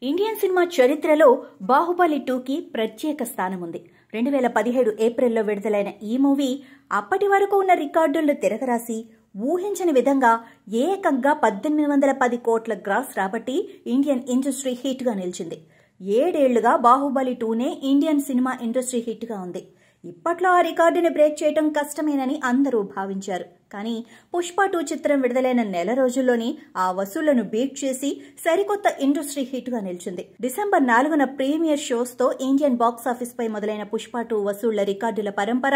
Indian cinema చరిత్రలో బాహుబలి 2కి ప్రత్యేక స్థానం ఉంది. 2017 ఏప్రిల్లో విడుదలైన ఈ మూవీ అప్పటి వరకు ఉన్న రికార్డులను తిరగరాసి ఊహించని విధంగా ఏకంగా 1810 కోట్ల గ్రాస్ రాబట్టి ఇండియన్ ఇండస్ట్రీ హిట్ గా నిలిచింది. 7 ఏళ్లుగా బాహుబలి 2నే ఇండియన్ సినిమా ఇండస్ట్రీ హిట్ గా ఉంది. ఇప్పట్లో ఆ రికార్డుని బ్రేక్ చేయడం కష్టమేనని అందరూ భావించారు. కానీ పుష్ప 2 చిత్రం విడుదలైన నెల రోజుల్లోనే ఆ వసూళ్లను బీట్ చేసి సరికొత్త ఇండస్ట్రీ హిట్ గా నిలిచింది. డిసెంబర్ 4న ప్రీమియర్ షోస్ తో ఇండియన్ బాక్సాఫీస్ పై మొదలైన పుష్ప 2 వసూళ్ల రికార్డుల పరంపర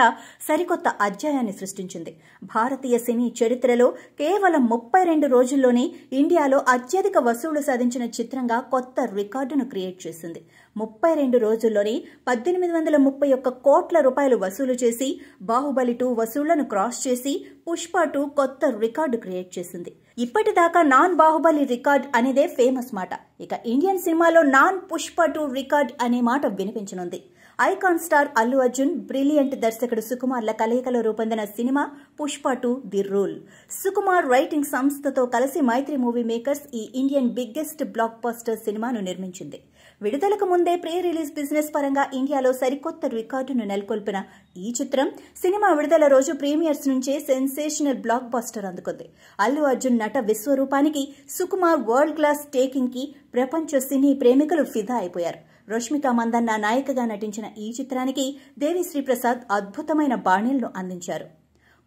సరికొత్త అధ్యాయాన్ని సృష్టించింది. భారతీయ సినీ చరిత్రలో కేవలం 32 రోజుల్లోనే ఇండియాలో అత్యధిక వసూళ్లు సాధించిన చిత్రంగా కొత్త రికార్డును క్రియేట్ చేసింది. 32 రోజుల్లోనే 1831 కోట్ల రూపాయలు వసూలు చేసి బాహుబలి 2 వసూళ్లను క్రాస్ చేసి పుష్ప 2 కొత్త రికార్డు క్రియేట్ చేసింది. ఇప్పటిదాకా నాన్ బాహుబలి రికార్డ్ అనేదే ఫేమస్ మాట. ఇక ఇండియన్ సినిమాలో నాన్ పుష్ప 2 రికార్డ్ అనే మాట వినిపించనుంది. Icon star Allu Arjun, brilliant దర్శకుడు సుకుమార్ల కలయికలో రూపొందిన సినిమా Pushpa 2 the rule. Sukumar writing సంస్థతో కలిసి మైత్రి మూవీ మేకర్స్ ఈ ఇండియన్ బిగ్గెస్ట్ బ్లాక్ బస్టర్ సినిమాను నిర్మించింది. విడుదలకు ముందే ప్రీ రిలీజ్ బిజినెస్ పరంగా ఇండియాలో సరికొత్త రికార్డును నెలకొల్పిన ఈ చిత్రం సినిమా విడుదల రోజు ప్రీమియర్స్ నుంచే సెన్సేషనల్ బ్లాక్ బస్టర్ అందుకుంది. అల్లు అర్జున్ నట విశ్వరూపానికి, సుకుమార్ వరల్డ్ క్లాస్ టేకింగ్ కి ప్రపంచ సినీ ప్రేమికులు ఫిదా అయిపోయారు. రష్మిక మందన్న నాయికగా నటించిన ఈ చిత్రానికి దేవిశ్రీ ప్రసాద్ అద్భుతమైన బాణీలను అందించారు.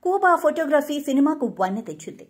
కూబా ఫోటోగ్రఫీ సినిమాకు వన్నె తెచ్చింది.